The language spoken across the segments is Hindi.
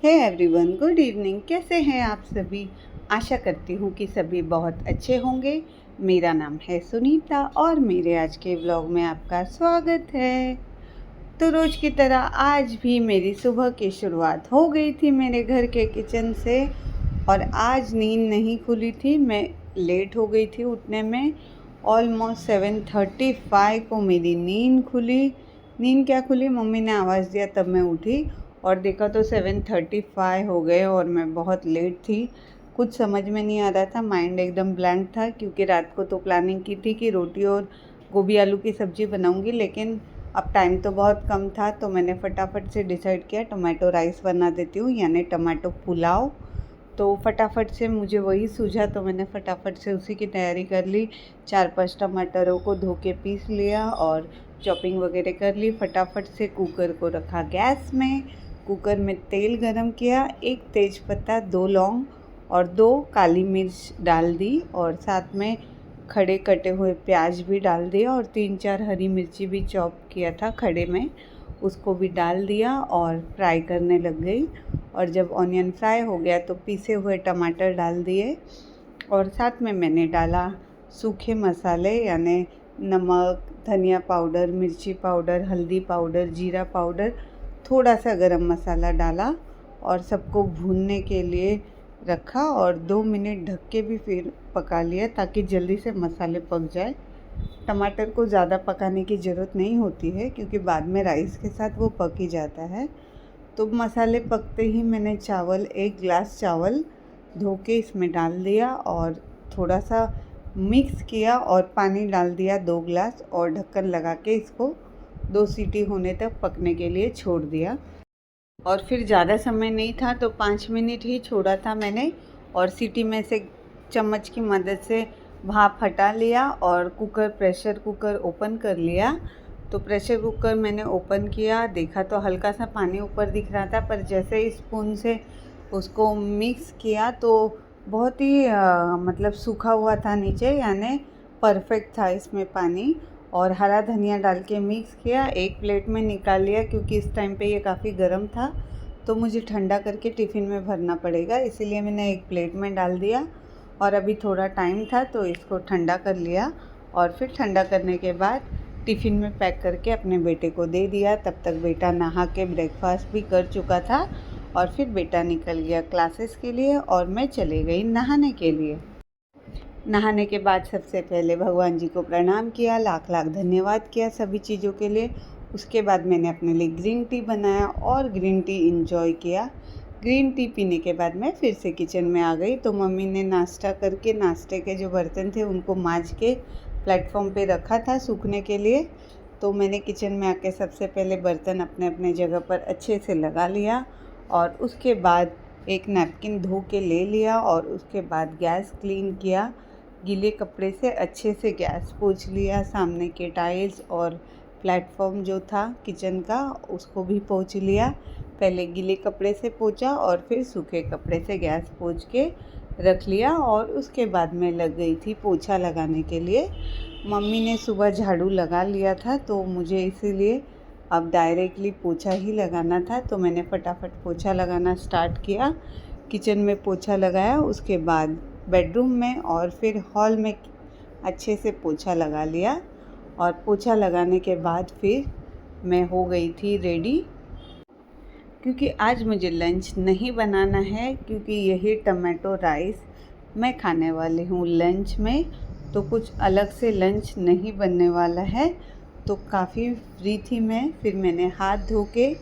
Hey everyone, good evening. कैसे हैं आप सभी? आशा करती हूँ कि सभी बहुत अच्छे होंगे। मेरा नाम है सुनीता और मेरे आज के व्लॉग में आपका स्वागत है। तो रोज़ की तरह आज भी मेरी सुबह की शुरुआत हो गई थी मेरे घर के किचन से। और आज नींद नहीं खुली थी, मैं लेट हो गई थी उठने में। ऑलमोस्ट 7:35 को मेरी नींद खुली। नींद क्या खुली, मम्मी ने आवाज़ दिया तब मैं उठी और देखा तो 7:35 हो गए और मैं बहुत लेट थी। कुछ समझ में नहीं आ रहा था, माइंड एकदम ब्लैंक था, क्योंकि रात को तो प्लानिंग की थी कि रोटी और गोभी आलू की सब्ज़ी बनाऊंगी, लेकिन अब टाइम तो बहुत कम था तो मैंने फटाफट से डिसाइड किया टमाटो राइस बना देती हूँ, यानी टमाटो पुलाव। तो फटाफट से मुझे वही सूझा तो मैंने फटाफट से उसी की तैयारी कर ली। 4-5 टमाटरों को धो के पीस लिया और चॉपिंग वगैरह कर ली। फटाफट से कुकर को रखा गैस में। कुकर में तेल गरम किया, एक तेज़पत्ता, 2 लौंग और 2 काली मिर्च डाल दी और साथ में खड़े कटे हुए प्याज भी डाल दिया और 3-4 हरी मिर्ची भी चॉप किया था खड़े में, उसको भी डाल दिया और फ्राई करने लग गई। और जब ऑनियन फ्राई हो गया तो पीसे हुए टमाटर डाल दिए और साथ में मैंने डाला सूखे मसाले, यानी नमक, धनिया पाउडर, मिर्ची पाउडर, हल्दी पाउडर, जीरा पाउडर, थोड़ा सा गरम मसाला डाला और सबको भूनने के लिए रखा और 2 मिनट ढक के भी फिर पका लिया ताकि जल्दी से मसाले पक जाए। टमाटर को ज़्यादा पकाने की ज़रूरत नहीं होती है क्योंकि बाद में राइस के साथ वो पक ही जाता है। तो मसाले पकते ही मैंने चावल, 1 गिलास चावल धो के इसमें डाल दिया और थोड़ा सा मिक्स किया और पानी डाल दिया 2 गिलास और ढक्कन लगा के इसको 2 सीटी होने तक पकने के लिए छोड़ दिया। और फिर ज़्यादा समय नहीं था तो 5 मिनट ही छोड़ा था मैंने और सीटी में से चम्मच की मदद से भाप हटा लिया और प्रेशर कुकर ओपन कर लिया। तो प्रेशर कुकर मैंने ओपन किया, देखा तो हल्का सा पानी ऊपर दिख रहा था, पर जैसे ही स्पून से उसको मिक्स किया तो बहुत ही मतलब सूखा हुआ था नीचे, यानी परफेक्ट था इसमें पानी। और हरा धनिया डाल के मिक्स किया, एक प्लेट में निकाल लिया क्योंकि इस टाइम पे ये काफ़ी गर्म था तो मुझे ठंडा करके टिफ़िन में भरना पड़ेगा, इसीलिए मैंने एक प्लेट में डाल दिया। और अभी थोड़ा टाइम था तो इसको ठंडा कर लिया और फिर ठंडा करने के बाद टिफ़िन में पैक करके अपने बेटे को दे दिया। तब तक बेटा नहा के ब्रेकफास्ट भी कर चुका था और फिर बेटा निकल गया क्लासेस के लिए और मैं चली गई नहाने के लिए। नहाने के बाद सबसे पहले भगवान जी को प्रणाम किया, लाख लाख धन्यवाद किया सभी चीज़ों के लिए। उसके बाद मैंने अपने लिए ग्रीन टी बनाया और ग्रीन टी इंजॉय किया। ग्रीन टी पीने के बाद मैं फिर से किचन में आ गई तो मम्मी ने नाश्ता करके नाश्ते के जो बर्तन थे उनको मांज के प्लेटफॉर्म पे रखा था सूखने के लिए। तो मैंने किचन में आके सबसे पहले बर्तन अपने अपने जगह पर अच्छे से लगा लिया और उसके बाद एक नैपकिन धो के ले लिया और उसके बाद गैस क्लीन किया। गीले कपड़े से अच्छे से गैस पोंछ लिया, सामने के टाइल्स और प्लेटफॉर्म जो था किचन का उसको भी पोंछ लिया। पहले गीले कपड़े से पोंछा और फिर सूखे कपड़े से गैस पोंछ के रख लिया और उसके बाद मैं लग गई थी पोछा लगाने के लिए। मम्मी ने सुबह झाड़ू लगा लिया था तो मुझे इसीलिए अब डायरेक्टली पोछा ही लगाना था, तो मैंने फटाफट पोछा लगाना स्टार्ट किया। किचन में पोछा लगाया, उसके बाद बेडरूम में और फिर हॉल में अच्छे से पोछा लगा लिया और पोछा लगाने के बाद फिर मैं हो गई थी रेडी, क्योंकि आज मुझे लंच नहीं बनाना है, क्योंकि यही टमाटो राइस मैं खाने वाली हूँ लंच में। तो कुछ अलग से लंच नहीं बनने वाला है, तो काफ़ी फ्री थी मैं। फिर मैंने हाथ धो के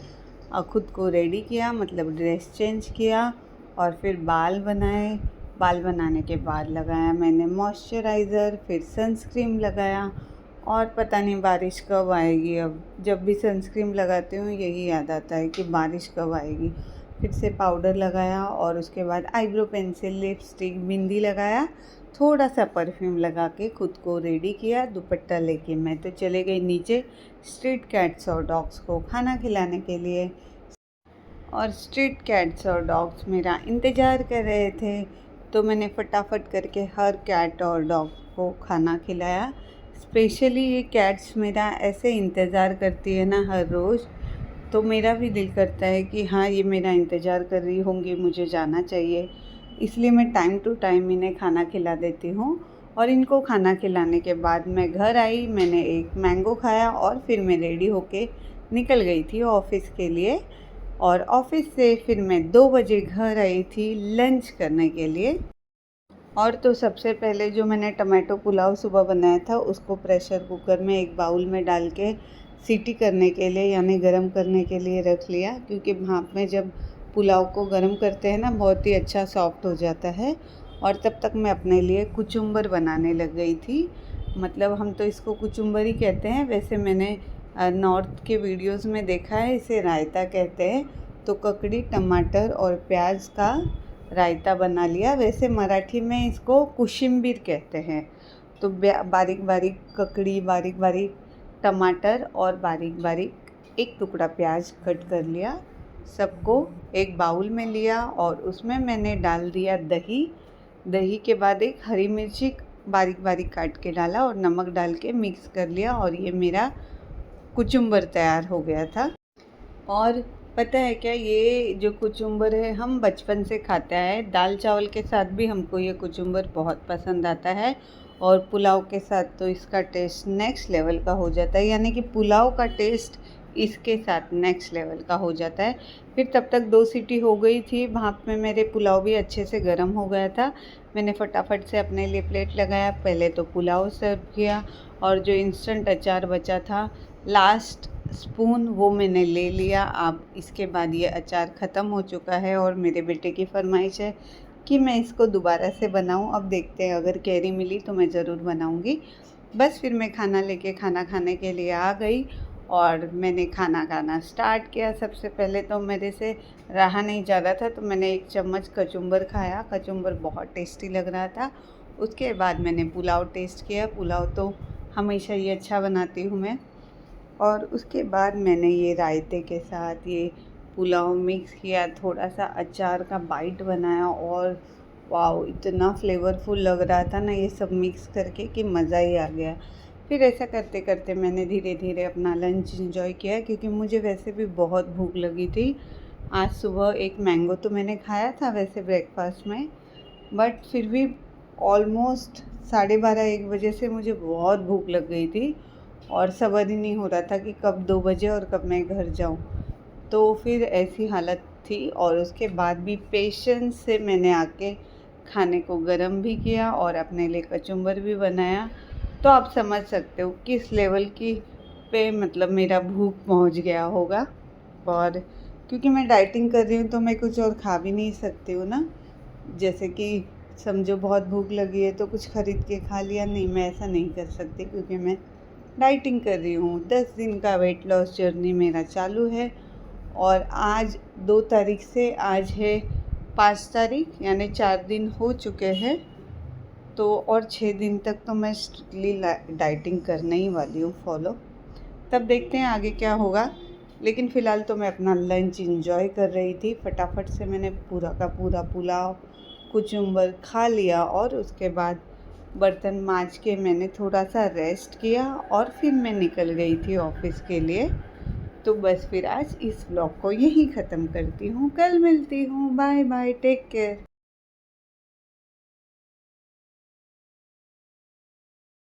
खुद को रेडी किया, मतलब ड्रेस चेंज किया और फिर बाल बनाए। बाल बनाने के बाद लगाया मैंने मॉइस्चराइज़र, फिर सनस्क्रीन लगाया और पता नहीं बारिश कब आएगी। अब जब भी सनस्क्रीन लगाती हूँ यही याद आता है कि बारिश कब आएगी। फिर से पाउडर लगाया और उसके बाद आईब्रो पेंसिल, लिपस्टिक, बिंदी लगाया, थोड़ा सा परफ्यूम लगा के खुद को रेडी किया। दुपट्टा लेके मैं तो चले गई नीचे स्ट्रीट कैट्स और डॉग्स को खाना खिलाने के लिए। और स्ट्रीट कैट्स और डॉग्स मेरा इंतज़ार कर रहे थे तो मैंने फटाफट करके हर कैट और डॉग को खाना खिलाया। स्पेशली ये कैट्स मेरा ऐसे इंतज़ार करती है ना हर रोज़ तो मेरा भी दिल करता है कि हाँ, ये मेरा इंतज़ार कर रही होंगी, मुझे जाना चाहिए। इसलिए मैं टाइम टू टाइम इन्हें खाना खिला देती हूँ। और इनको खाना खिलाने के बाद मैं घर आई, मैंने एक मैंगो खाया और फिर मैं रेडी होके निकल गई थी ऑफ़िस के लिए। और ऑफ़िस से फिर मैं 2 बजे घर आई थी लंच करने के लिए। और तो सबसे पहले जो मैंने टमाटो पुलाव सुबह बनाया था उसको प्रेशर कुकर में एक बाउल में डाल के सीटी करने के लिए यानी गरम करने के लिए रख लिया, क्योंकि भाप में जब पुलाव को गरम करते हैं ना बहुत ही अच्छा सॉफ्ट हो जाता है। और तब तक मैं अपने लिए कुचुम्बर बनाने लग गई थी। मतलब हम तो इसको कुचुम्बर ही कहते हैं, वैसे मैंने नॉर्थ के वीडियोज़ में देखा है इसे रायता कहते हैं। तो ककड़ी, टमाटर और प्याज का रायता बना लिया। वैसे मराठी में इसको कोशिंबीर कहते हैं। तो बारीक बारीक ककड़ी, बारीक बारीक टमाटर और बारीक बारीक एक टुकड़ा प्याज कट कर लिया। सबको एक बाउल में लिया और उसमें मैंने डाल दिया दही। दही के बाद एक हरी मिर्ची बारीक बारीक काट के डाला और नमक डाल के मिक्स कर लिया और ये मेरा कुचुम्बर तैयार हो गया था। और पता है क्या, ये जो कुचुम्बर है हम बचपन से खाते आए, दाल चावल के साथ भी हमको ये कुचुम्बर बहुत पसंद आता है। और पुलाव के साथ तो इसका टेस्ट नेक्स्ट लेवल का हो जाता है, यानी कि पुलाव का टेस्ट इसके साथ नेक्स्ट लेवल का हो जाता है। फिर तब तक 2 सीटी हो गई थी, भाप में मेरे पुलाव भी अच्छे से गर्म हो गया था। मैंने फटाफट से अपने लिए प्लेट लगाया, पहले तो पुलाव सर्व किया और जो इंस्टेंट अचार बचा था लास्ट स्पून वो मैंने ले लिया। अब इसके बाद ये अचार ख़त्म हो चुका है और मेरे बेटे की फरमाइश है कि मैं इसको दोबारा से बनाऊं। अब देखते हैं, अगर कैरी मिली तो मैं ज़रूर बनाऊंगी। बस फिर मैं खाना लेके खाना खाने के लिए आ गई और मैंने खाना खाना स्टार्ट किया। सबसे पहले तो मेरे से रहा नहीं जा रहा था, तो मैंने 1 चम्मच कचुम्बर खाया। कचुम्बर बहुत टेस्टी लग रहा था। उसके बाद मैंने पुलाव टेस्ट किया। पुलाव तो हमेशा ही अच्छा बनाती हूँ मैं। और उसके बाद मैंने ये रायते के साथ ये पुलाव मिक्स किया, थोड़ा सा अचार का बाइट बनाया और वाओ, इतना फ्लेवरफुल लग रहा था ना ये सब मिक्स करके कि मज़ा ही आ गया। फिर ऐसा करते करते मैंने धीरे धीरे अपना लंच एंजॉय किया, क्योंकि मुझे वैसे भी बहुत भूख लगी थी। आज सुबह एक मैंगो तो मैंने खाया था वैसे ब्रेकफास्ट में, बट फिर भी ऑलमोस्ट 12:30-1 बजे से मुझे बहुत भूख लग गई थी और सब्र ही नहीं हो रहा था कि कब 2 बजे और कब मैं घर जाऊं। तो फिर ऐसी हालत थी और उसके बाद भी पेशेंस से मैंने आके खाने को गरम भी किया और अपने लिए कचुम्बर भी बनाया। तो आप समझ सकते हो किस लेवल की पे मतलब मेरा भूख पहुंच गया होगा। और क्योंकि मैं डाइटिंग कर रही हूँ तो मैं कुछ और खा भी नहीं सकती हूँ ना। जैसे कि समझो बहुत भूख लगी है तो कुछ ख़रीद के खा लिया, नहीं, मैं ऐसा नहीं कर सकती क्योंकि मैं डाइटिंग कर रही हूँ। 10 दिन का वेट लॉस जर्नी मेरा चालू है और आज 2 तारीख से आज है 5 तारीख, यानी 4 दिन हो चुके हैं। तो और 6 दिन तक तो मैं स्ट्रिक्टली डाइटिंग करने ही वाली हूँ फॉलो। तब देखते हैं आगे क्या होगा। लेकिन फ़िलहाल तो मैं अपना लंच इंजॉय कर रही थी। फटाफट से मैंने पूरा का पूरा पुलाव कुचुम्बर खा लिया और उसके बाद बर्तन मांज के मैंने थोड़ा सा रेस्ट किया और फिर मैं निकल गई थी ऑफ़िस के लिए। तो बस फिर आज इस व्लॉग को यहीं ख़त्म करती हूँ। कल मिलती हूँ। Bye bye, take care.